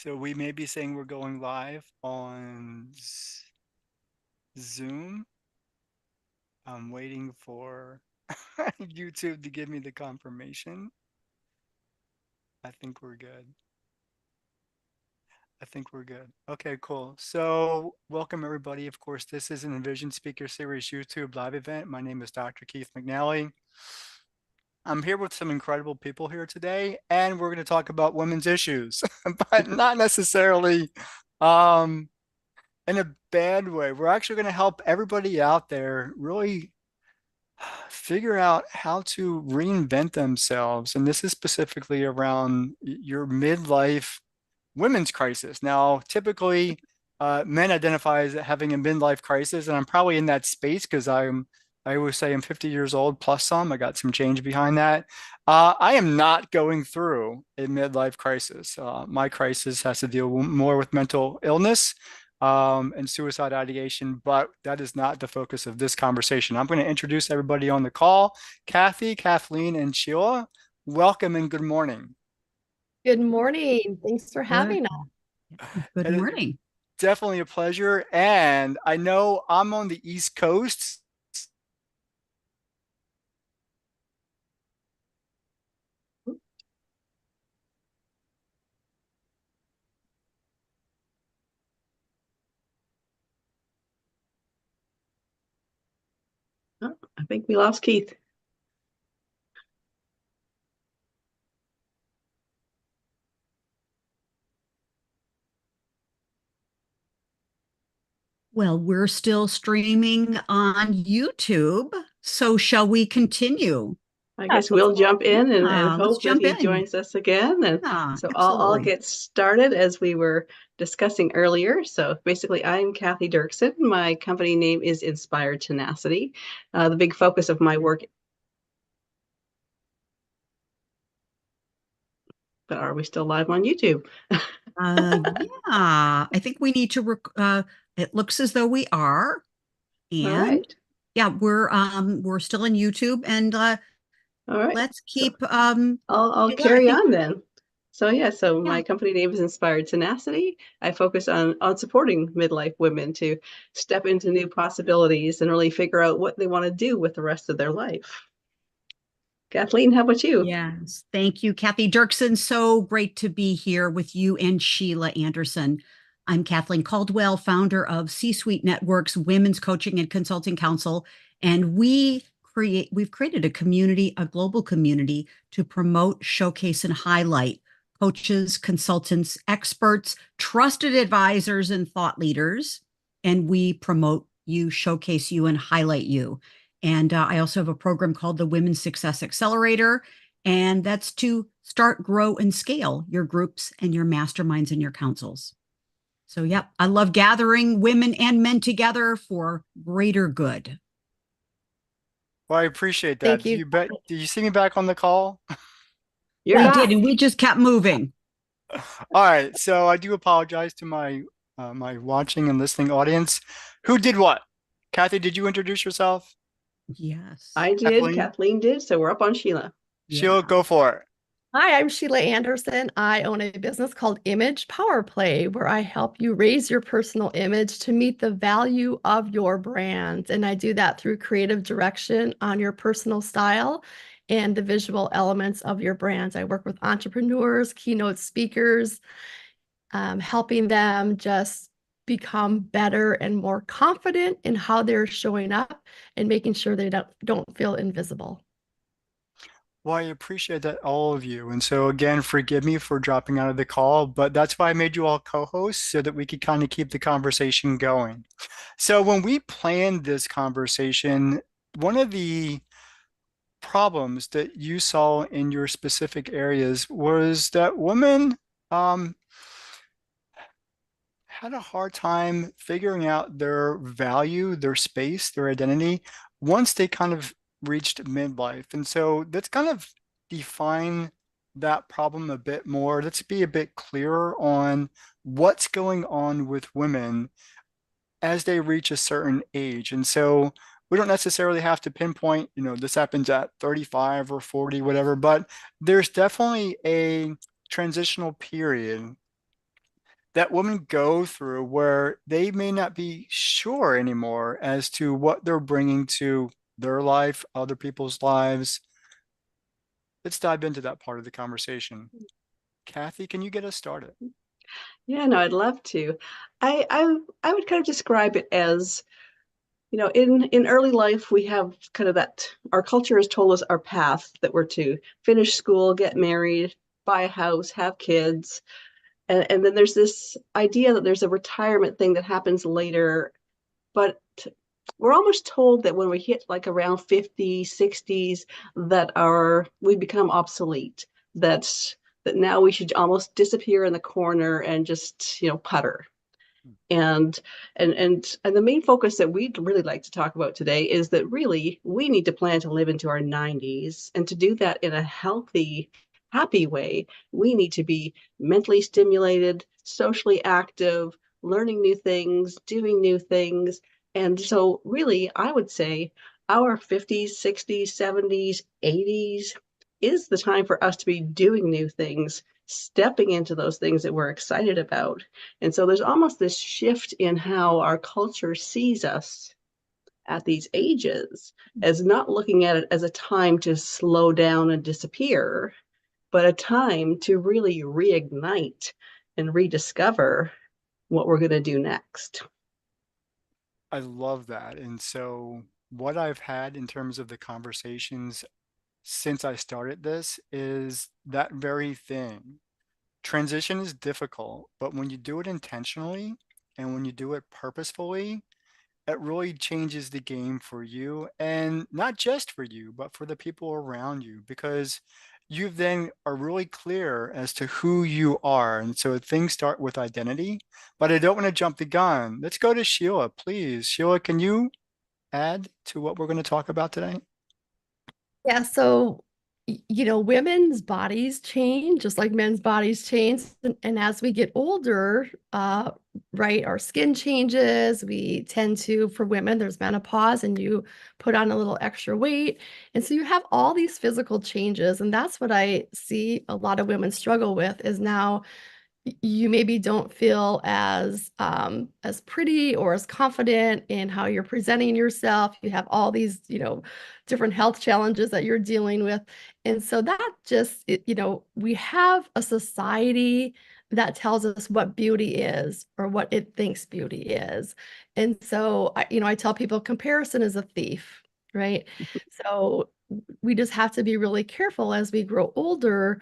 So we may be saying we're going live on Zoom. I'm waiting for YouTube to give me the confirmation. I think we're good. I think we're good. Okay, cool. So welcome everybody. Of course, this is an Envision Speaker Series YouTube live event. My name is Dr. Keith McNally. I'm here with some incredible people here today, and we're going to talk about women's issues, but not necessarily in a bad way. We're actually going to help everybody out there really figure out how to reinvent themselves. And this is specifically around your midlife women's crisis. Now, typically, men identify as having a midlife crisis, and I'm probably in that space because I always say I'm 50 years old plus some. I got some change behind that. I am not going through a midlife crisis. My crisis has to deal more with mental illness and suicide ideation, but that is not the focus of this conversation. I'm going to introduce everybody on the call. Cathy, Kathleen, and Sheila, welcome and good morning. Good morning. Thanks for having us. Good morning. Definitely a pleasure. And I know I'm on the East Coast. Oh, I think we lost Keith. Well, we're still streaming on YouTube, so shall we continue? I guess we'll jump in and hope that he joins us again. And so I'll get started as we were discussing earlier. So basically, I'm Cathy Dirksen. My company name is Inspired Tenacity. The big focus of my work. But are we still live on YouTube? Yeah, I think we need to. It looks as though we are, and yeah, we're still on YouTube, and all right, let's keep. I'll carry on then. So my company name is Inspired Tenacity. I focus on supporting midlife women to step into new possibilities and really figure out what they want to do with the rest of their life. Kathleen, how about you? Yes, thank you, Cathy Dirksen. So great to be here with you and Sheila Anderson. I'm Kathleen Caldwell, founder of C-Suite Networks Women's Coaching and Consulting Council, and we've created a community, a global community, to promote, showcase, and highlight coaches, consultants, experts, trusted advisors, and thought leaders. And we promote you, showcase you, and highlight you. And I also have a program called the Women's Success Accelerator, and that's to start, grow, and scale your groups and your masterminds and your councils. So, yep, I love gathering women and men together for greater good. Well, I appreciate that. Thank you. Did you see me back on the call? We did, and we just kept moving. All right, so I do apologize to my my watching and listening audience. Who did what? Cathy, did you introduce yourself? Yes. I did. Kathleen did. So we're up on Sheila. Sheila, go for it. Hi, I'm Sheila Anderson. I own a business called Image Power Play, where I help you raise your personal image to meet the value of your brand. And I do that through creative direction on your personal style and the visual elements of your brands. I work with entrepreneurs, keynote speakers, helping them just become better and more confident in how they're showing up and making sure they don't feel invisible. Well, I appreciate that, all of you. And so again, forgive me for dropping out of the call, but that's why I made you all co-hosts so that we could kind of keep the conversation going. So when we planned this conversation, one of the problems that you saw in your specific areas was that women had a hard time figuring out their value, their space, their identity once they kind of reached midlife. And so let's kind of define that problem a bit more. Let's be a bit clearer on what's going on with women as they reach a certain age. And so we don't necessarily have to pinpoint, this happens at 35 or 40, whatever, but there's definitely a transitional period that women go through where they may not be sure anymore as to what they're bringing to their life, other people's lives. Let's dive into that part of the conversation. Kathy, can you get us started? Yeah, no, I'd love to. I would kind of describe it as, in early life, we have kind of that, our culture has told us our path, that we're to finish school, get married, buy a house, have kids. And then there's this idea that there's a retirement thing that happens later. But we're almost told that when we hit like around 50, 60s, that we become obsolete, that now we should almost disappear in the corner and just, putter. And the main focus that we'd really like to talk about today is that really we need to plan to live into our 90s, and to do that in a healthy, happy way. We need to be mentally stimulated, socially active, learning new things, doing new things. And so really, I would say our 50s, 60s, 70s, 80s is the time for us to be doing new things, stepping into those things that we're excited about. And so there's almost this shift in how our culture sees us at these ages, as not looking at it as a time to slow down and disappear, but a time to really reignite and rediscover what we're going to do next. I love that. And so, what I've had in terms of the conversations since I started this is that very thing. Transition is difficult, but when you do it intentionally and when you do it purposefully, it really changes the game for you, and not just for you, but for the people around you, because you then are really clear as to who you are. And so things start with identity, but I don't want to jump the gun. Let's go to Sheila, please. Sheila, can you add to what we're going to talk about today? Yeah, so women's bodies change just like men's bodies change. And as we get older, right, our skin changes. We tend to, for women, there's menopause and you put on a little extra weight. And so you have all these physical changes. And that's what I see a lot of women struggle with is now you maybe don't feel as pretty or as confident in how you're presenting yourself. You have all these, different health challenges that you're dealing with. And so that just, we have a society that tells us what beauty is or what it thinks beauty is. And so, I tell people comparison is a thief, right? So we just have to be really careful as we grow older.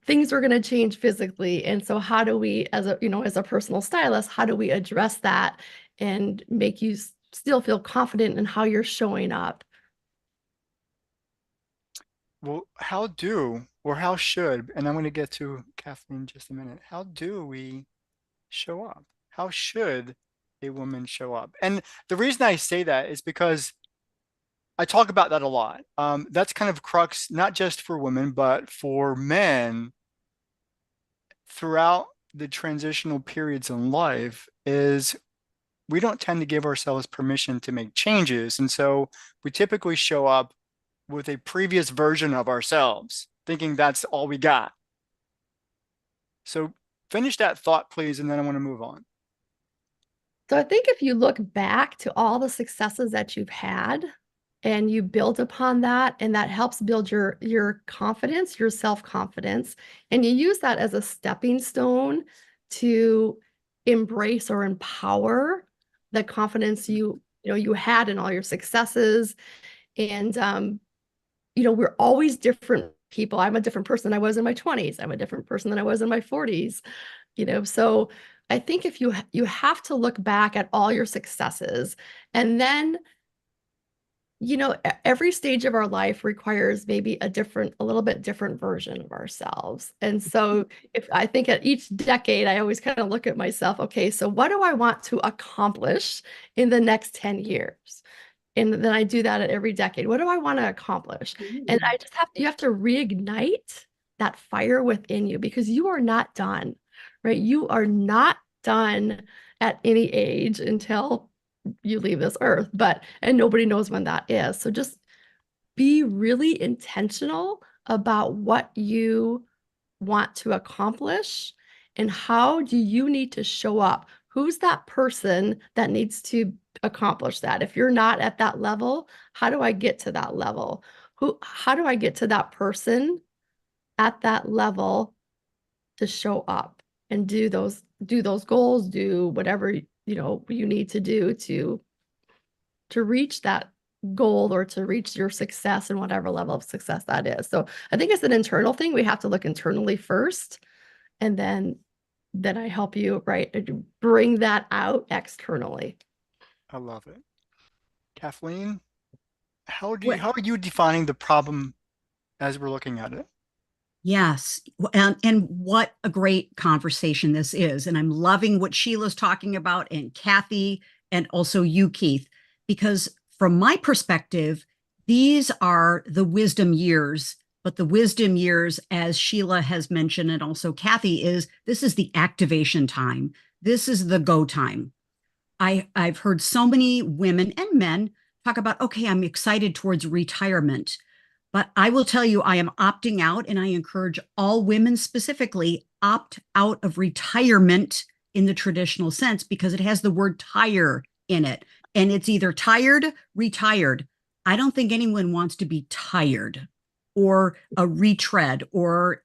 Things are going to change physically. And so how do we, as a personal stylist, how do we address that and make you still feel confident in how you're showing up? Well, how should, and I'm going to get to Kathleen in just a minute, how do we show up? How should a woman show up? And the reason I say that is because I talk about that a lot. That's kind of crux, not just for women, but for men throughout the transitional periods in life, is we don't tend to give ourselves permission to make changes. And so we typically show up with a previous version of ourselves, thinking that's all we got. So finish that thought, please, and then I want to move on. So I think if you look back to all the successes that you've had and you build upon that, and that helps build your confidence, your self-confidence, and you use that as a stepping stone to embrace or empower the confidence you had in all your successes. And we're always different people. I'm a different person than I was in my 20s. I'm a different person than I was in my 40s. So I think if you have to look back at all your successes, and then every stage of our life requires maybe a little bit different version of ourselves. And so if I think at each decade, I always kind of look at myself, okay, so what do I want to accomplish in the next 10 years? And then I do that at every decade. What do I want to accomplish? And you have to reignite that fire within you, because you are not done, right? You are not done at any age until you leave this earth, and nobody knows when that is. So just be really intentional about what you want to accomplish And how do you need to show up? Who's that person that needs to accomplish that? If you're not at that level, how do I get to that level? How do I get to that person at that level to show up and do those goals, do whatever you need to do to reach that goal or to reach your success and whatever level of success that is. So I think it's an internal thing. We have to look internally first, and then I help you, right, bring that out externally. I love it. Kathleen, how Well, are you defining the problem as we're looking at it? yes. And what a great conversation this is. And I'm loving what Sheila's talking about, and Cathy, and also you, Keith, because from my perspective, these are the wisdom years. But the wisdom years, as Sheila has mentioned, and also Cathy, this is the activation time. This is the go time. I've heard so many women and men talk about, okay, I'm excited towards retirement. But I will tell you, I am opting out, and I encourage all women specifically opt out of retirement in the traditional sense, because it has the word tire in it. And it's either tired, retired. I don't think anyone wants to be tired or a retread or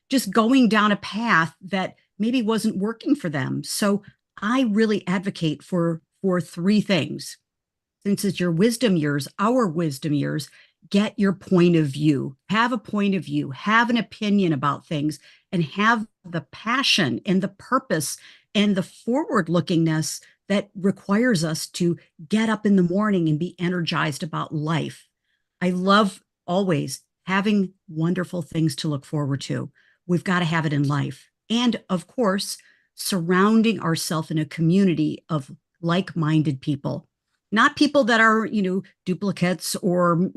just going down a path that maybe wasn't working for them. So I really advocate for three things. Since it's your wisdom years, our wisdom years, get your point of view, have a point of view, have an opinion about things, and have the passion and the purpose and the forward lookingness that requires us to get up in the morning and be energized about life. I love always having wonderful things to look forward to. We've got to have it in life. And of course, surrounding ourselves in a community of like-minded people, not people that are, duplicates or,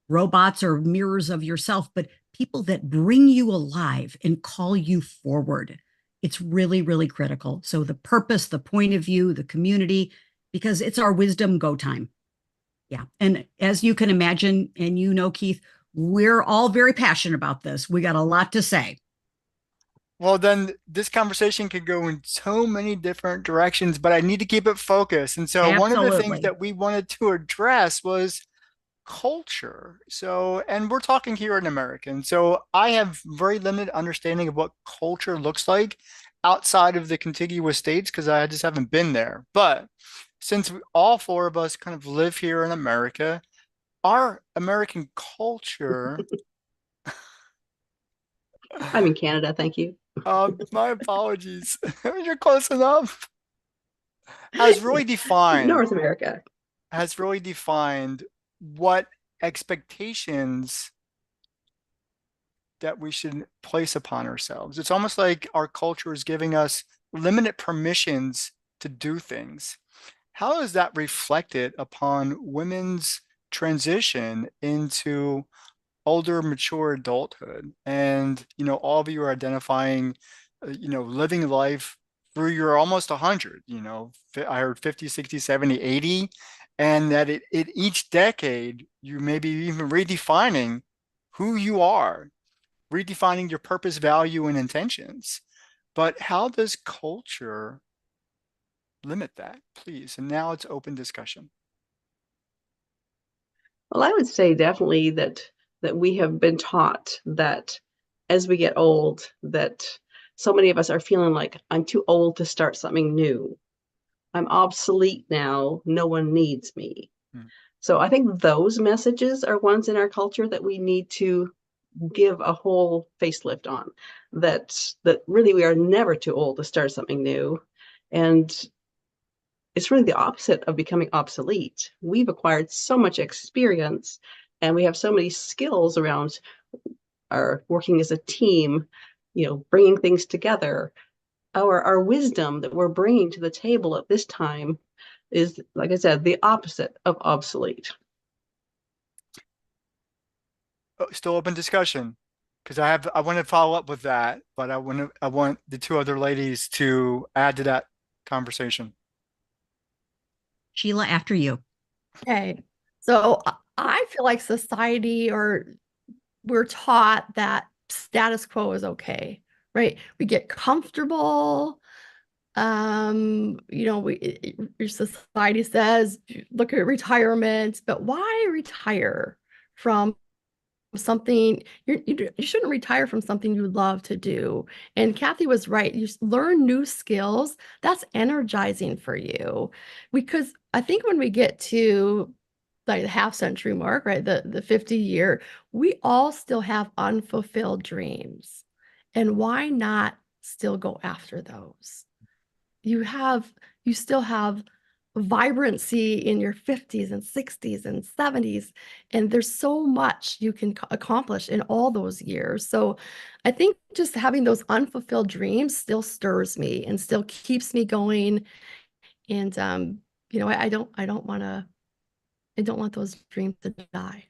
robots or mirrors of yourself, but people that bring you alive and call you forward. It's really, really critical. So the purpose, the point of view, the community, because it's our wisdom go time. Yeah. And as you can imagine, and Keith, we're all very passionate about this. We got a lot to say. Well, then this conversation could go in so many different directions, but I need to keep it focused. And so one of the things Absolutely. that we wanted to address was culture. So, and we're talking here in American. So I have very limited understanding of what culture looks like outside of the contiguous states because I just haven't been there. But since all four of us kind of live here in America, our American culture, I'm in Canada, thank you. my apologies, you're close enough, has really defined North America. what expectations that we should place upon ourselves. It's almost like our culture is giving us limited permissions to do things. How is that reflected upon women's transition into older, mature adulthood? And, all of you are identifying, living life through your almost 100, I heard 50, 60, 70, 80, and that it each decade, you may be even redefining who you are, redefining your purpose, value, and intentions. But how does culture limit that, please? And now it's open discussion. Well, I would say definitely that we have been taught that as we get old, that so many of us are feeling like I'm too old to start something new. I'm obsolete now. No one needs me. So I think those messages are ones in our culture that we need to give a whole facelift on. That really we are never too old to start something new. And it's really the opposite of becoming obsolete. We've acquired so much experience and we have so many skills around our working as a team, bringing things together. Our wisdom that we're bringing to the table at this time is, like I said, the opposite of obsolete. Still open discussion because I want to follow up with that, but I want the two other ladies to add to that conversation. Sheila, after you. Okay. So I feel like society, or we're taught that status quo is okay, right? We get comfortable. Your society says, look at retirement, but why retire from something? You shouldn't retire from something you love to do. And Kathy was right. You learn new skills. That's energizing for you. Because I think when we get to like the half century mark, right? The 50 year, we all still have unfulfilled dreams. And why not still go after those? You still have vibrancy in your 50s and 60s and 70s, and there's so much you can accomplish in all those years. So I think just having those unfulfilled dreams still stirs me and still keeps me going. And I don't want those dreams to die.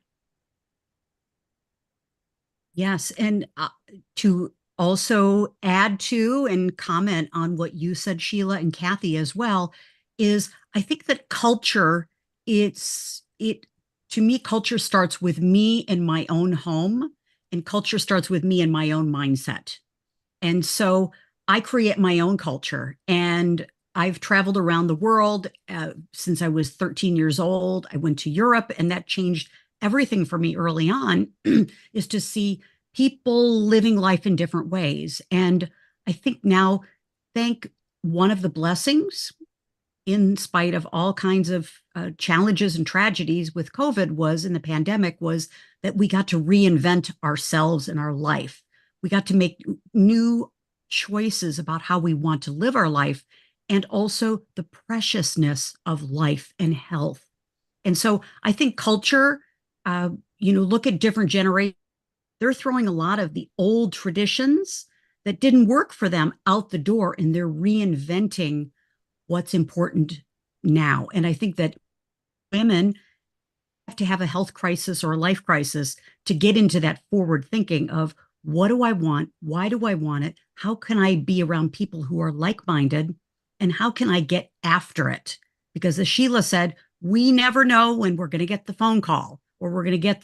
Yes, and to also add to and comment on what you said, Sheila and Kathy as well, is I think that culture, to me, culture starts with me in my own home, and culture starts with me in my own mindset. And so I create my own culture, and I've traveled around the world since I was 13 years old. I went to Europe, and that changed everything for me early on, is to see people living life in different ways. And I think now, one of the blessings, in spite of all kinds of challenges and tragedies with COVID, was in the pandemic, was that we got to reinvent ourselves and our life. We got to make new choices about how we want to live our life, and also the preciousness of life and health. And so I think culture, look at different generations, they're throwing a lot of the old traditions that didn't work for them out the door, and they're reinventing what's important now. And I think that women have to have a health crisis or a life crisis to get into that forward thinking of, what do I want? Why do I want it? How can I be around people who are like-minded? And how can I get after it? Because as Sheila said, we never know when we're going to get the phone call, or we're going to get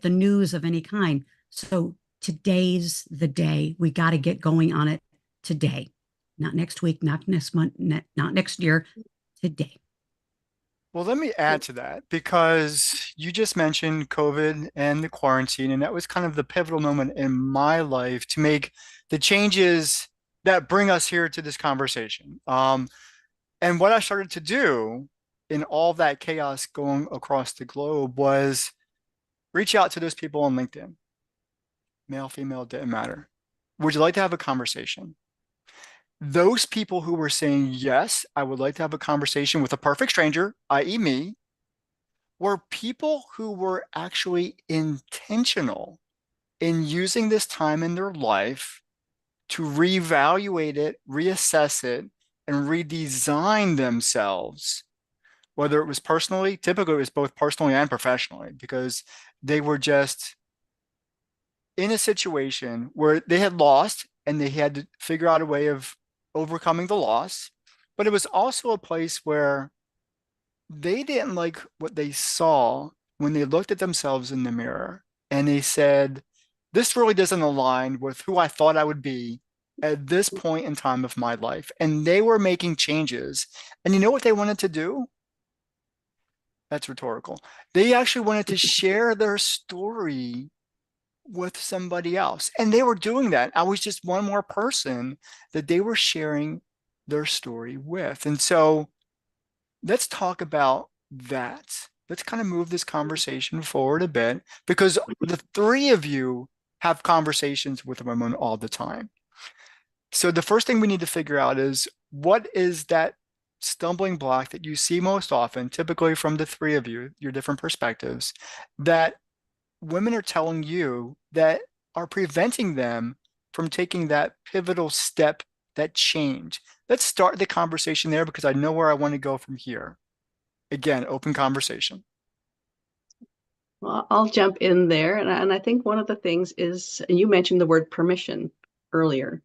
the news of any kind. So today's the day. We got to get going on it today. Not next week, not next month, not next year, today. Well, let me add to that, because you just mentioned COVID and the quarantine, and that was kind of the pivotal moment in my life to make the changes that bring us here to this conversation. And what I started to do in all that chaos going across the globe was reach out to those people on LinkedIn. Male, female, didn't matter. Would you like to have a conversation? Those people who were saying, yes, I would like to have a conversation with a perfect stranger, i.e. me, were people who were actually intentional in using this time in their life to reevaluate it, reassess it, and redesign themselves, whether it was personally, typically it was both personally and professionally, because they were just in a situation where they had lost and they had to figure out a way of overcoming the loss. But it was also a place where they didn't like what they saw when they looked at themselves in the mirror, and they said, this really doesn't align with who I thought I would be at this point in time of my life. And they were making changes. And you know what they wanted to do? That's rhetorical. They actually wanted to share their story with somebody else. And they were doing that. I was just one more person that they were sharing their story with. And so let's talk about that. Let's kind of move this conversation forward a bit, because the three of you have conversations with women all the time. So the first thing we need to figure out is, what is that stumbling block that you see most often, typically from the three of you, your different perspectives, that women are telling you that are preventing them from taking that pivotal step, that change? Let's start the conversation there, because I know where I want to go from here. Again, open conversation. Well, I'll jump in there. And I think one of the things is, you mentioned the word permission earlier.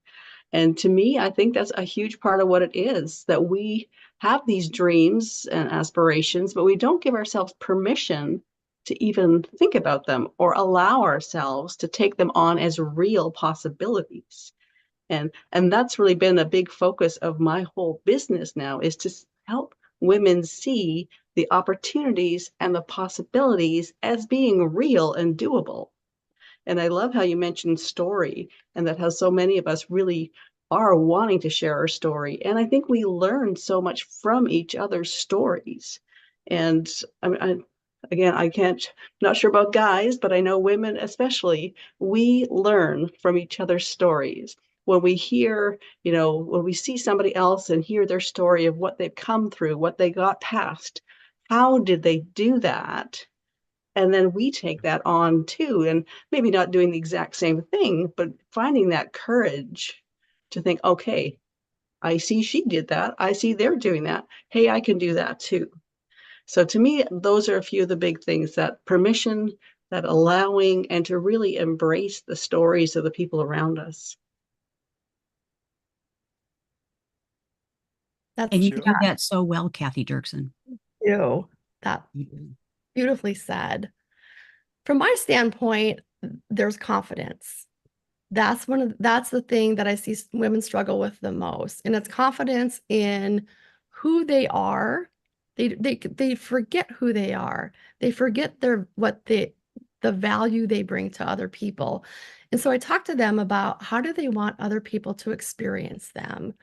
And to me, I think that's a huge part of what it is, that we have these dreams and aspirations, but we don't give ourselves permission to even think about them or allow ourselves to take them on as real possibilities. And that's really been a big focus of my whole business now, is to help women see the opportunities and the possibilities as being real and doable. And I love how you mentioned story, and that how so many of us really are wanting to share our story. And I think we learn so much from each other's stories. And again, I can't, not sure about guys, but I know women especially, we learn from each other's stories. When we hear, when we see somebody else and hear their story of what they've come through, what they got past, how did they do that? And then we take that on too, and maybe not doing the exact same thing, but finding that courage to think, okay, I see she did that. I see they're doing that. Hey, I can do that too. So to me, those are a few of the big things: that permission, that allowing, and to really embrace the stories of the people around us. And you do that so well, Cathy Dirksen. You. That beautifully said. From my standpoint, there's confidence. That's the thing that I see women struggle with the most. And it's confidence in who they are. They forget who they are. They forget the value they bring to other people. And so I talk to them about, how do they want other people to experience them?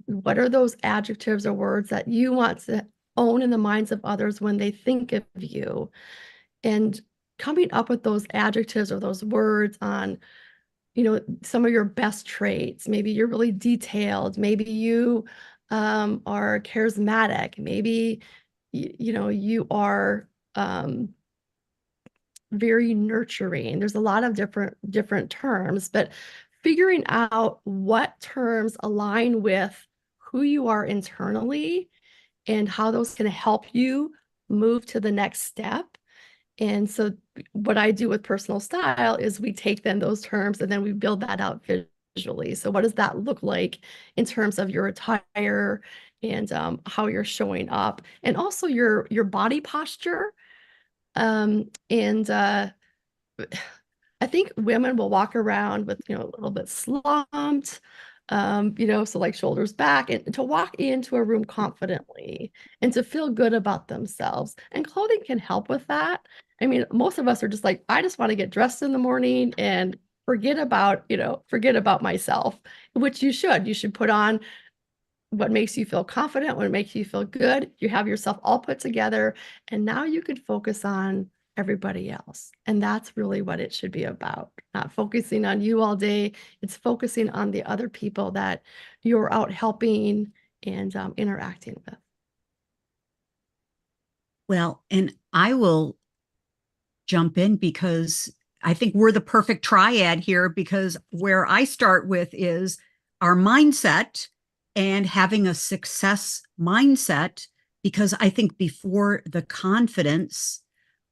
What are those adjectives or words that you want to own in the minds of others when they think of you? And coming up with those adjectives or those words on, some of your best traits. Maybe you're really detailed. Maybe you are charismatic. Maybe, you are very nurturing. There's a lot of different terms, but figuring out what terms align with who you are internally and how those can help you move to the next step. And so what I do with personal style is we take then those terms and then we build that out visually. So what does that look like in terms of your attire and how you're showing up, and also your body posture? I think women will walk around with, a little bit slumped, so like shoulders back, and to walk into a room confidently and to feel good about themselves. And clothing can help with that. I mean, most of us are just like, I just want to get dressed in the morning and forget about myself, which you should. You should put on what makes you feel confident, what makes you feel good. You have yourself all put together, and now you could focus on everybody else. And that's really what it should be about. Not focusing on you all day. It's focusing on the other people that you're out helping and interacting with. Well, and I will jump in because I think we're the perfect triad here, because where I start with is our mindset and having a success mindset, because I think before the confidence,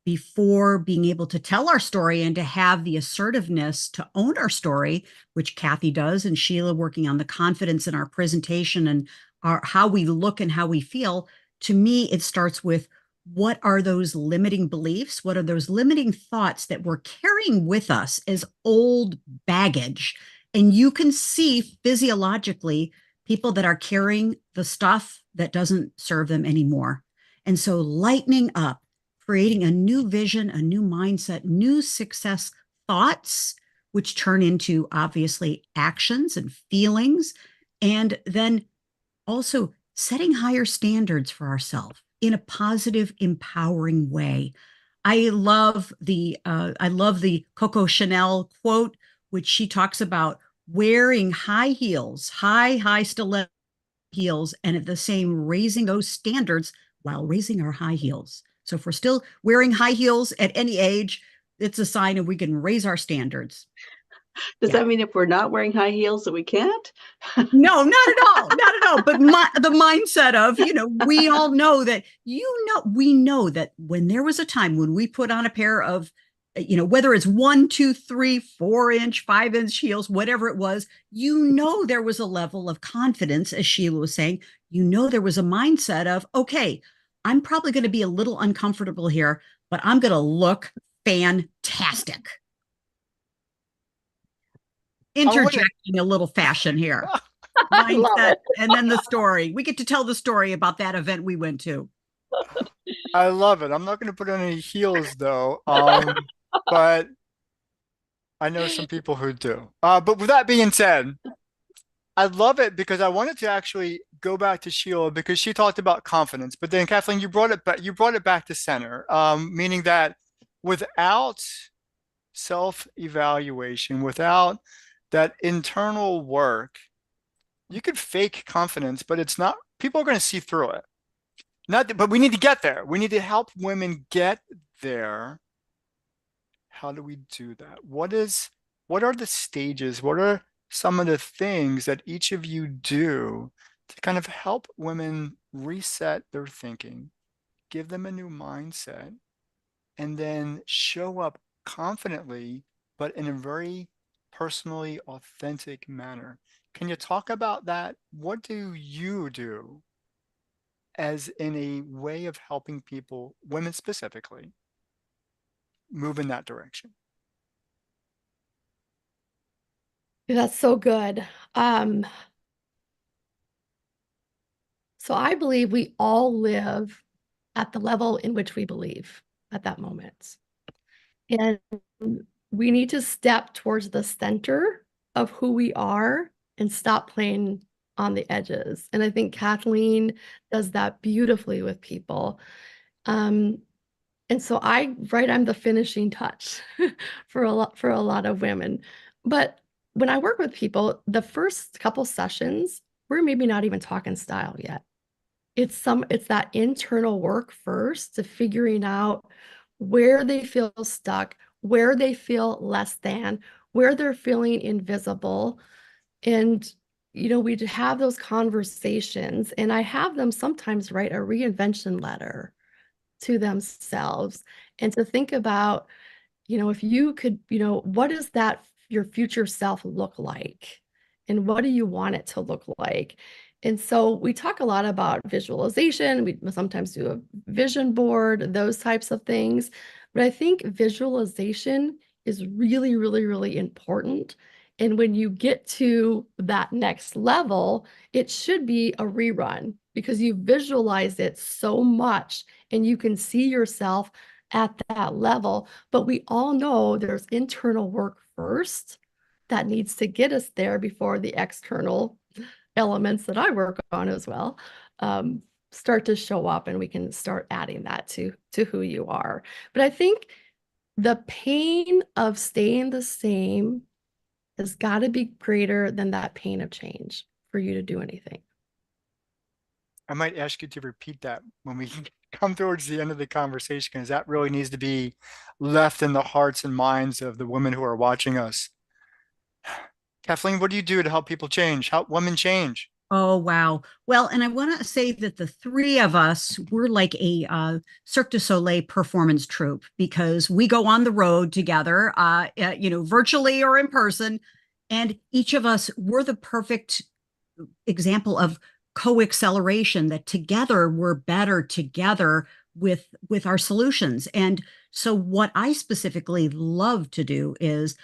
before being able to tell our story and to have the assertiveness to own our story, which Cathy does, and Sheila working on the confidence in our presentation and how we look and how we feel, to me, it starts with, what are those limiting beliefs? What are those limiting thoughts that we're carrying with us as old baggage? And you can see physiologically people that are carrying the stuff that doesn't serve them anymore. And so lightening up, creating a new vision, a new mindset, new success thoughts, which turn into obviously actions and feelings, and then also setting higher standards for ourselves in a positive, empowering way. I love the Coco Chanel quote, which she talks about wearing high heels, high stiletto heels, and at the same raising those standards while raising our high heels. So if we're still wearing high heels at any age, it's a sign that we can raise our standards. Does that mean if we're not wearing high heels that we can't? No, not at all. Not at all. But the mindset of, we all know that, we know that when there was a time when we put on a pair of, whether it's 1, 2, 3, 4-inch, 5-inch heels, whatever it was, there was a level of confidence, as Sheila was saying, there was a mindset of, okay, I'm probably going to be a little uncomfortable here, but I'm going to look fantastic. Interjecting a little fashion here. Mindset, and then the story. We get to tell the story about that event we went to. I love it. I'm not going to put on any heels though, but I know some people who do. But with that being said, I love it because I wanted to actually go back to Sheila because she talked about confidence, but then Kathleen, you brought it back. You brought it back to center, meaning that without self-evaluation, without that internal work, you could fake confidence, but it's not. People are going to see through it. Not, but we need to get there. We need to help women get there. How do we do that? What are the stages? What are some of the things that each of you do to kind of help women reset their thinking, give them a new mindset, and then show up confidently, but in a very personally authentic manner? Can you talk about that? What do you do as in a way of helping people, women specifically, move in that direction? That's so good. So I believe we all live at the level in which we believe at that moment. And we need to step towards the center of who we are and stop playing on the edges. And I think Kathleen does that beautifully with people. And so I'm the finishing touch for a lot of women. But when I work with people, the first couple sessions, we're maybe not even talking style yet. It's that internal work first to figuring out where they feel stuck, where they feel less than, where they're feeling invisible. And, we have those conversations, and I have them sometimes write a reinvention letter to themselves and to think about, if you could, what does that your future self look like? And what do you want it to look like? And so we talk a lot about visualization. We sometimes do a vision board, those types of things. But I think visualization is really, really, really important. And when you get to that next level, it should be a rerun because you visualize it so much and you can see yourself at that level. But we all know there's internal work first that needs to get us there before the external elements that I work on as well start to show up, and we can start adding that to who you are. But I think the pain of staying the same has got to be greater than that pain of change for you to do anything. I might ask you to repeat that when we come towards the end of the conversation, because that really needs to be left in the hearts and minds of the women who are watching us. Kathleen, what do you do to help people change, help women change? Oh, wow. Well, and I want to say that the three of us, we're like a Cirque du Soleil performance troupe because we go on the road together, virtually or in person. And each of us, we're the perfect example of co-acceleration, that together we're better together with our solutions. And so what I specifically love to do is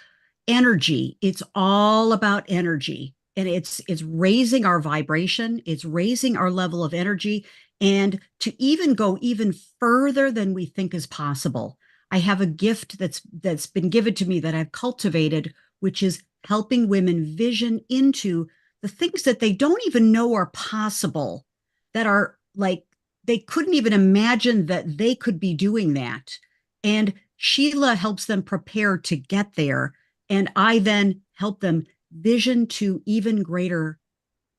energy. It's all about energy. And it's raising our vibration, it's raising our level of energy, and to even go even further than we think is possible. I have a gift that's been given to me that I've cultivated, which is helping women vision into the things that they don't even know are possible, that are like they couldn't even imagine that they could be doing that. And Sheila helps them prepare to get there. And I then help them vision to even greater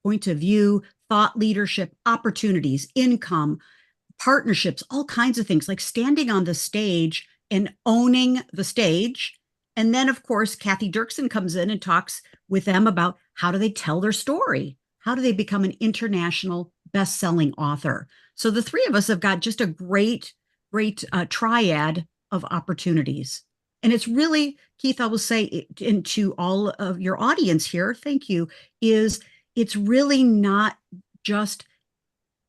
point of view, thought leadership, opportunities, income, partnerships, all kinds of things, like standing on the stage and owning the stage. And then, of course, Cathy Dirksen comes in and talks with them about how do they tell their story? How do they become an international best-selling author? So the three of us have got just a great triad of opportunities. And it's really, Keith, I will say, and to all of your audience here, thank you, is it's really not just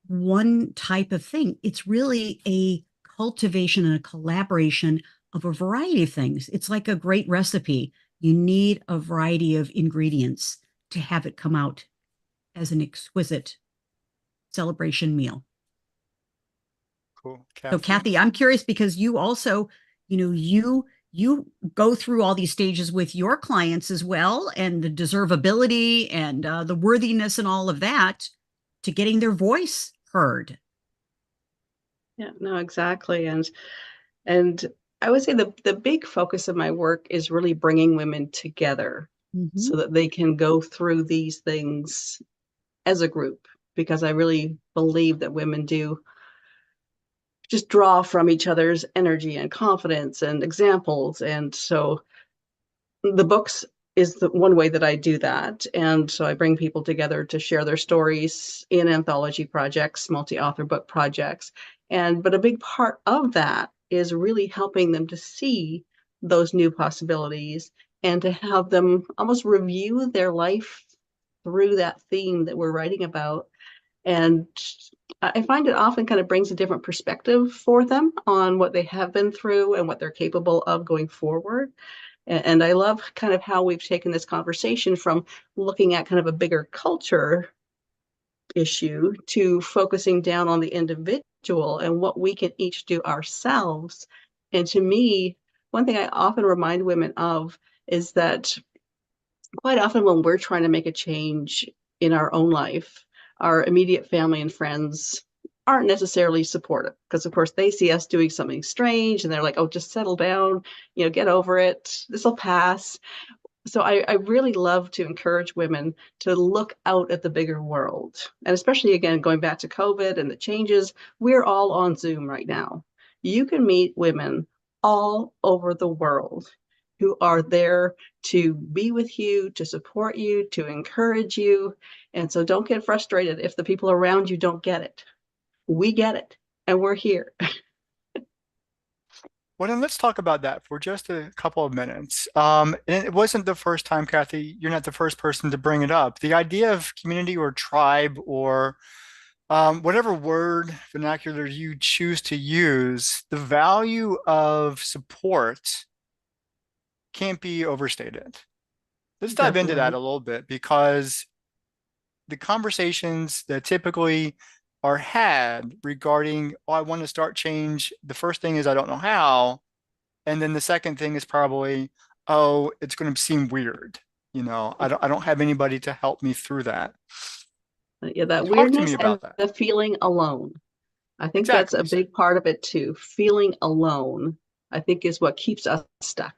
one type of thing. It's really a cultivation and a collaboration of a variety of things. It's like a great recipe. You need a variety of ingredients to have it come out as an exquisite celebration meal. Cool. So Kathy, I'm curious because you also, you go through all these stages with your clients as well, and the deservability and the worthiness and all of that to getting their voice heard. Yeah, no, exactly. And I would say the big focus of my work is really bringing women together so that they can go through these things as a group, because I really believe that women do just draw from each other's energy and confidence and examples. And so the books is the one way that I do that. And so I bring people together to share their stories in anthology projects, multi-author book projects. But a big part of that is really helping them to see those new possibilities and to have them almost review their life through that theme that we're writing about. And I find it often kind of brings a different perspective for them on what they have been through and what they're capable of going forward. And I love kind of how we've taken this conversation from looking at kind of a bigger culture issue to focusing down on the individual and what we can each do ourselves. And to me, one thing I often remind women of is that quite often when we're trying to make a change in our own life, our immediate family and friends aren't necessarily supportive, because of course they see us doing something strange and they're like, oh, just settle down, get over it, this will pass. So I really love to encourage women to look out at the bigger world. And especially, again, going back to COVID and the changes, we're all on Zoom right now. You can meet women all over the world who are there to be with you, to support you, to encourage you. And so don't get frustrated if the people around you don't get it. We get it, and we're here. Well, then let's talk about that for just a couple of minutes. And it wasn't the first time, Kathy, you're not the first person to bring it up. The idea of community or tribe or whatever word vernacular you choose to use, the value of support can't be overstated. Let's dive into that a little bit, because the conversations that typically are had regarding, oh, I want to start change. The first thing is, I don't know how. And then the second thing is probably, oh, it's going to seem weird. I don't have anybody to help me through that. Yeah, that Talk to me weirdness and about that. the feeling alone. I think that's Exactly. a big part of it too. Feeling alone, I think, is what keeps us stuck.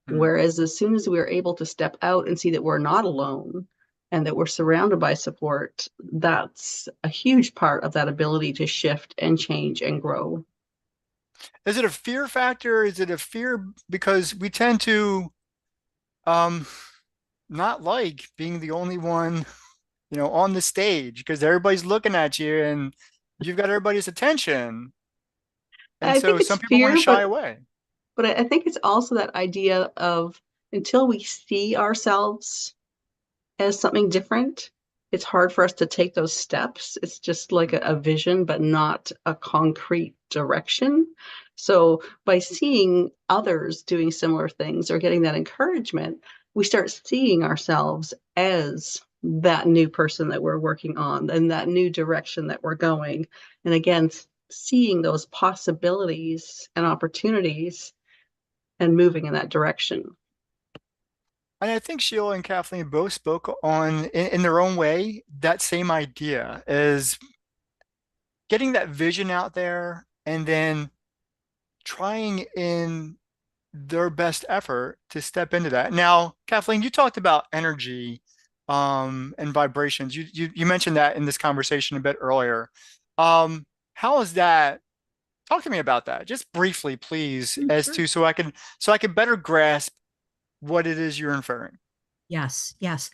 Whereas as soon as we're able to step out and see that we're not alone and that we're surrounded by support, that's a huge part of that ability to shift and change and grow. Is it a fear factor? Is it a fear because we tend to not like being the only one, on the stage, because everybody's looking at you and you've got everybody's attention. And I so think it's some people want to fear, shy away. but I think it's also that idea of, until we see ourselves as something different, it's hard for us to take those steps. It's just like a vision, but not a concrete direction. So by seeing others doing similar things or getting that encouragement, we start seeing ourselves as that new person that we're working on and that new direction that we're going. And again, seeing those possibilities and opportunities and moving in that direction. And I think Sheila and Kathleen both spoke on, in their own way, that same idea is getting that vision out there and then trying in their best effort to step into that. Now, Kathleen, you talked about energy and vibrations. You mentioned that in this conversation a bit earlier. How is that? Talk to me about that, just briefly, please, as to so I can better grasp what it is you're inferring. Yes, yes.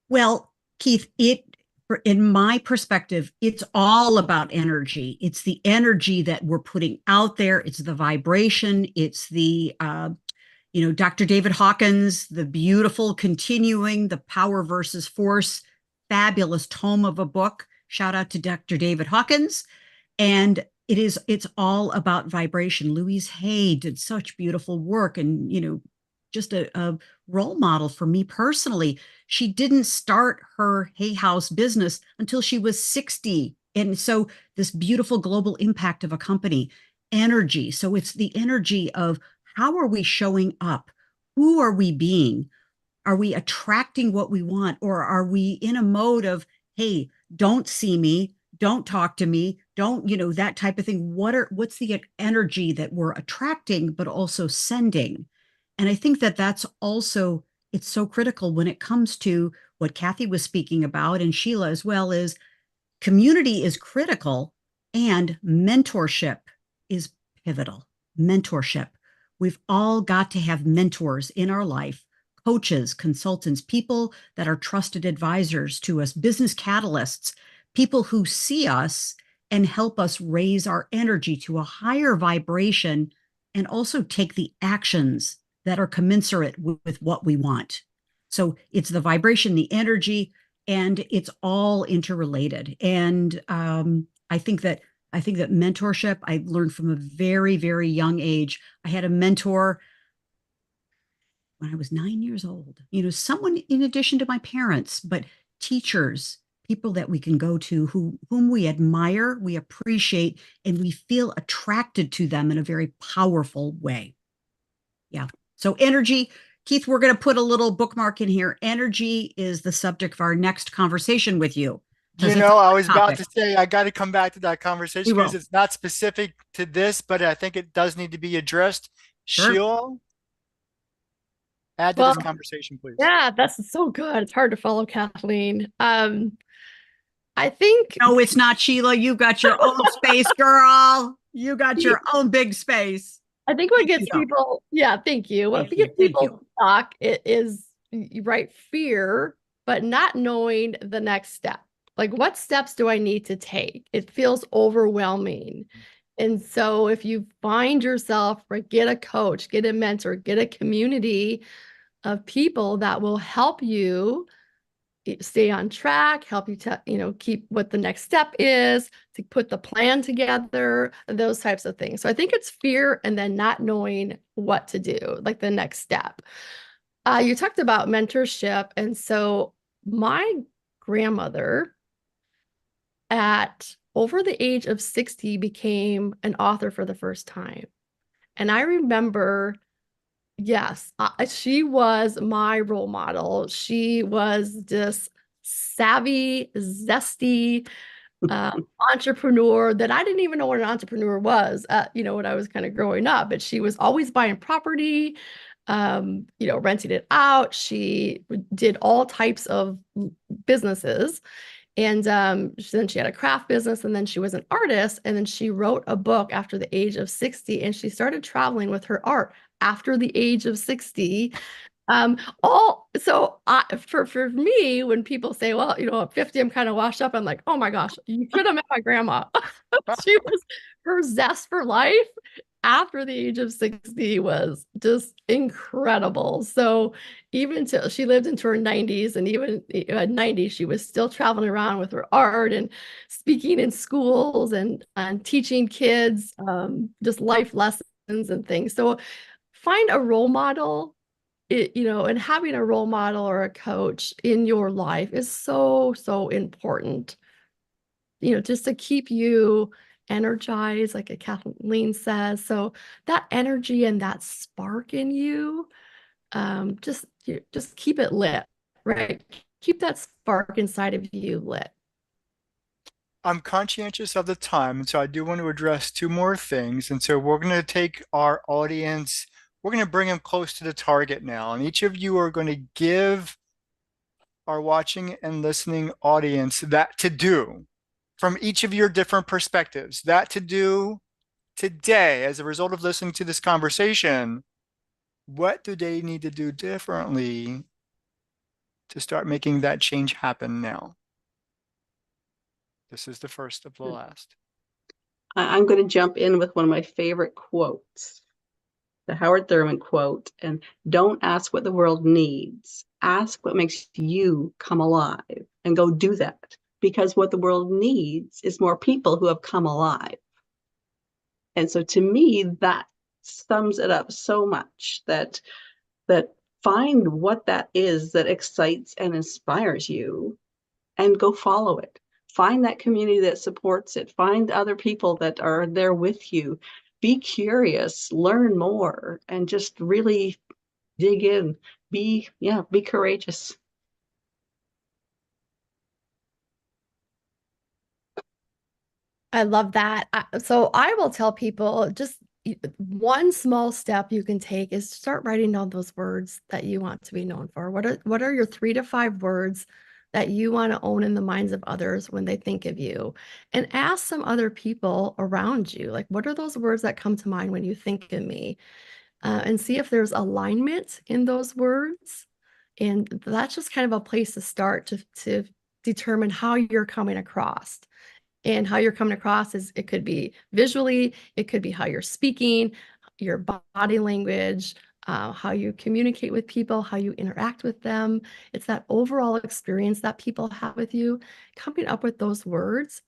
Well, Keith, in my perspective, it's all about energy. It's the energy that we're putting out there. It's the vibration. It's the, Dr. David Hawkins, the beautiful continuing, the power versus force, fabulous tome of a book. Shout out to Dr. David Hawkins. And it's all about vibration. Louise Hay did such beautiful work, and just a role model for me personally. She didn't start her Hay House business until she was 60. And so this beautiful global impact of a company, energy. So it's the energy of how are we showing up? Who are we being? Are we attracting what we want? Or are we in a mode of, hey, don't see me, don't talk to me, don't, that type of thing. What's the energy that we're attracting, but also sending? And I think that that's also, it's so critical when it comes to what Cathy was speaking about, and Sheila as well, is community is critical and mentorship is pivotal. Mentorship. We've all got to have mentors in our life, coaches, consultants, people that are trusted advisors to us, business catalysts, people who see us and help us raise our energy to a higher vibration and also take the actions that are commensurate with what we want. So it's the vibration, the energy, and it's all interrelated. And I think that mentorship, I learned from a very, very young age. I had a mentor when I was 9 years old, someone in addition to my parents, but teachers, people that we can go to whom we admire, we appreciate, and we feel attracted to them in a very powerful way. Yeah. So energy, Keith, we're going to put a little bookmark in here. Energy is the subject of our next conversation with you. I was about to say, I got to come back to that conversation because it's not specific to this, but I think it does need to be addressed. Sure. Sheila, add to this conversation, please. Yeah, that's so good. It's hard to follow, Kathleen. I think. No, it's not, Sheila. You got your own space, girl. You got your own big space. I think what gets people, thank you. What gets people stuck is, right, fear, but not knowing the next step. Like, what steps do I need to take? It feels overwhelming. And so if you find yourself, right, get a coach, get a mentor, get a community of people that will help you stay on track, help you to, keep what the next step is, to put the plan together, those types of things. So I think it's fear and then not knowing what to do, like the next step. You talked about mentorship. And so my grandmother at over the age of 60 became an author for the first time. And I remember, yes, she was my role model. She was this savvy, zesty entrepreneur that I didn't even know what an entrepreneur was, when I was kind of growing up. But she was always buying property, renting it out. She did all types of businesses. And then she had a craft business, and then she was an artist, and then she wrote a book after the age of 60, and she started traveling with her art after the age of 60. For me, when people say, well, at 50, I'm kind of washed up, I'm like, oh my gosh, you could have met my grandma. Her zest for life after the age of 60 was just incredible. So even till she lived into her 90s, and even at 90, she was still traveling around with her art and speaking in schools and teaching kids just life lessons and things. So find a role model, and having a role model or a coach in your life is so, so important, just to keep you energized, like Kathleen says. So that energy and that spark in you, just keep it lit, right? Keep that spark inside of you lit. I'm conscientious of the time, and so I do want to address two more things. And so we're going to take our audience, we're going to bring them close to the target now. And each of you are going to give our watching and listening audience that to do from each of your different perspectives, that to do today as a result of listening to this conversation. What do they need to do differently to start making that change happen now? This is the first of the last. I'm going to jump in with one of my favorite quotes, the Howard Thurman quote, and don't ask what the world needs. Ask what makes you come alive, and go do that. Because what the world needs is more people who have come alive. And so to me, that sums it up so much, that find what that is that excites and inspires you and go follow it. Find that community that supports it. Find other people that are there with you. Be curious, learn more, and just really dig in. Be courageous. I love that. So I will tell people just one small step you can take is start writing down those words that you want to be known for. What are your 3 to 5 words that you want to own in the minds of others when they think of you? And ask some other people around you, like, what are those words that come to mind when you think of me? And see if there's alignment in those words. And that's just kind of a place to start to determine how you're coming across. And how you're coming across is it could be visually, it could be how you're speaking, your body language, how you communicate with people, how you interact with them. It's that overall experience that people have with you. Coming up with those words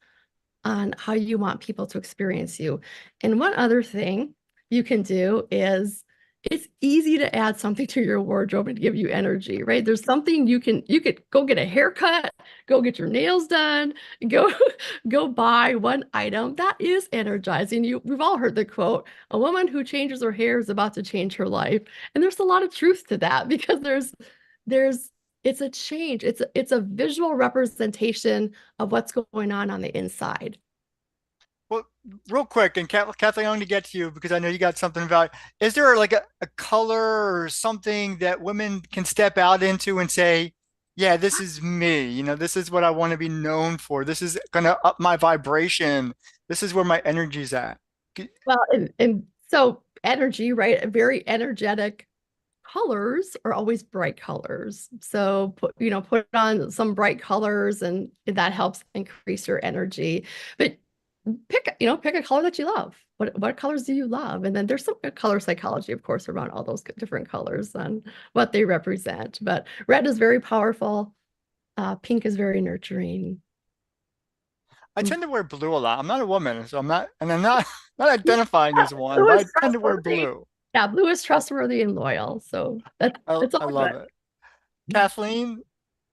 on how you want people to experience you. And one other thing you can do is it's easy to add something to your wardrobe and give you energy, right? There's something you could go get a haircut, go get your nails done, go go buy one item that is energizing you. We've all heard the quote, a woman who changes her hair is about to change her life. And there's a lot of truth to that because there's it's a change. It's a visual representation of what's going on the inside. Well, real quick, and Kathleen, I'm going to get to you because I know you got something about. Is there like a color or something that women can step out into and say, "Yeah, this is me. You know, this is what I want to be known for. This is going to up my vibration. This is where my energy's at." Well, and so energy, right? Very energetic colors are always bright colors. So put on some bright colors and that helps increase your energy. But pick a color that you love. What colors do you love? And then there's some color psychology, of course, around all those different colors and what they represent. But red is very powerful. Pink is very nurturing. I Mm. tend to wear blue a lot. I'm not a woman, so I'm not not identifying Yeah, as one, blue but is I tend to wear trustworthy. blue. Yeah, blue is trustworthy and loyal. So it's I all love good. it. Kathleen,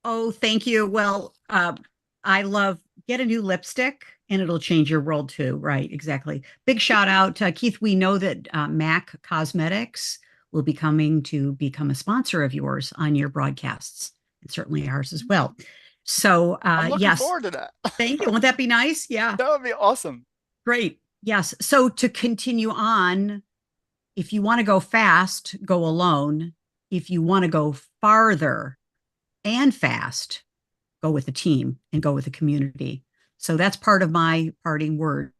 Oh, thank you. Well, I love get a new lipstick and it'll change your world too. Right, exactly. Big shout out to Keith. We know that MAC Cosmetics will be coming to become a sponsor of yours on your broadcasts, and certainly ours as well. So, I'm looking yes, forward to that. thank you. Won't that be nice? Yeah, That would be awesome. great. Yes. So, to continue on, if you want to go fast, go alone. If you want to go farther and fast, go with the team and go with the community. So that's part of my parting word.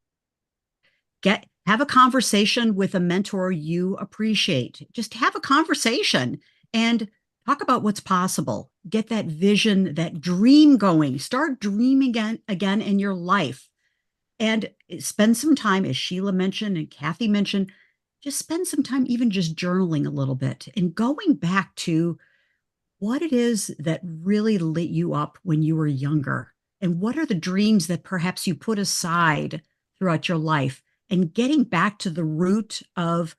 Have a conversation with a mentor you appreciate. Just have a conversation and talk about what's possible. Get that vision, that dream going. Start dreaming again in your life. And spend some time, as Sheila mentioned and Cathy mentioned, just spend some time even just journaling a little bit and going back to what it is that really lit you up when you were younger. And what are the dreams that perhaps you put aside throughout your life? And getting back to the root of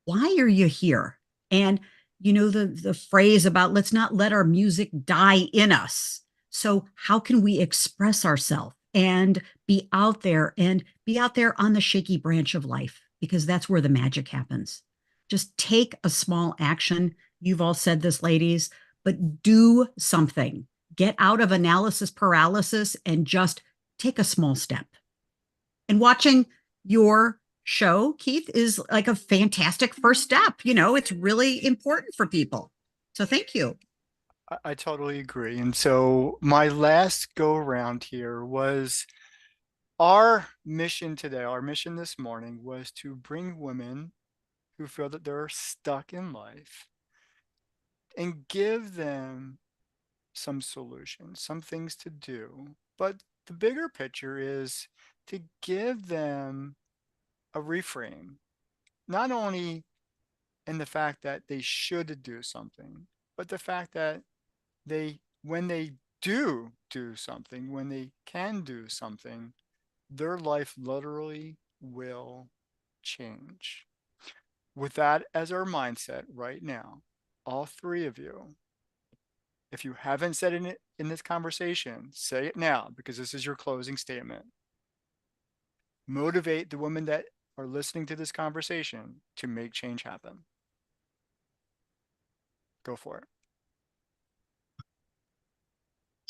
why are you here? And the phrase about let's not let our music die in us. So how can we express ourselves and be out there on the shaky branch of life? Because that's where the magic happens. Just take a small action. You've all said this, ladies, but do something. Get out of analysis paralysis and just take a small step. And watching your show, Keith, is like a fantastic first step. It's really important for people. So thank you. I totally agree. And so my last go around here was our mission today, our mission this morning was to bring women who feel that they're stuck in life and give them some solutions, some things to do. But the bigger picture is to give them a reframe, not only in the fact that they should do something, but the fact that when they do something, when they can do something, their life literally will change. With that as our mindset right now, all three of you, if you haven't said it in this conversation, say it now because this is your closing statement. Motivate the women that are listening to this conversation to make change happen. Go for it.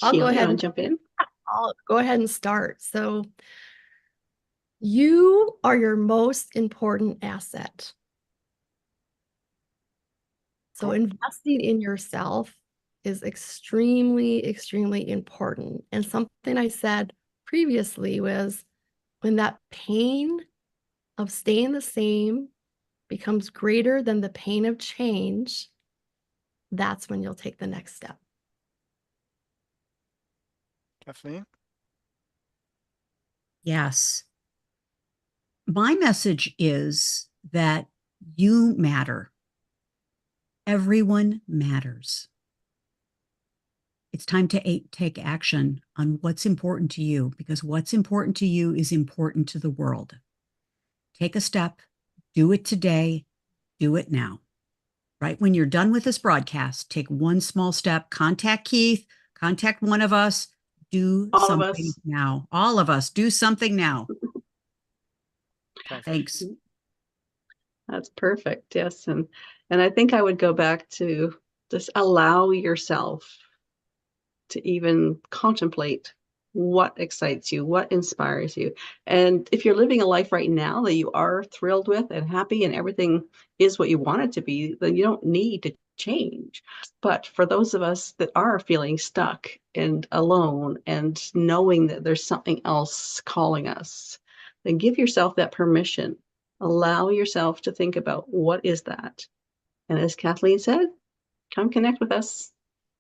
I'll go Sheila, you ahead want and to jump in? I'll go ahead and start. So you are your most important asset. So Cool. investing in yourself is extremely, extremely important. And something I said previously was when that pain of staying the same becomes greater than the pain of change, that's when you'll take the next step. Kathleen? Yes. My message is that you matter. Everyone matters. It's time to take action on what's important to you, because what's important to you is important to the world. Take a step, do it today, do it now. Right when you're done with this broadcast, take one small step, contact Keith, contact one of us, do All of something us. now. All of us, do something now. Kathy. Thanks. That's perfect. Yes. And I think I would go back to just allow yourself to even contemplate what excites you, what inspires you. And if you're living a life right now that you are thrilled with and happy and everything is what you want it to be, then you don't need to change. But for those of us that are feeling stuck and alone and knowing that there's something else calling us, then give yourself that permission. Allow yourself to think about what is that. And as Kathleen said, come connect with us.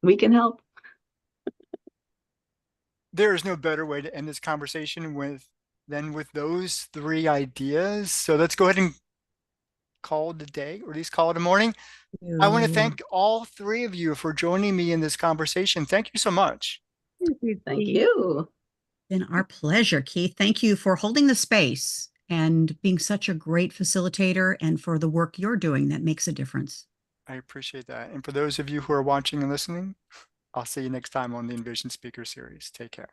We can help. There is no better way to end this conversation than with those three ideas. So let's go ahead and call it a day, or at least call it a morning. I want to thank all three of you for joining me in this conversation. Thank you so much. Thank you. Been our pleasure, Keith. Thank you for holding the space and being such a great facilitator, and for the work you're doing that makes a difference. I appreciate that. And for those of you who are watching and listening, I'll see you next time on the Envision Speaker Series. Take care.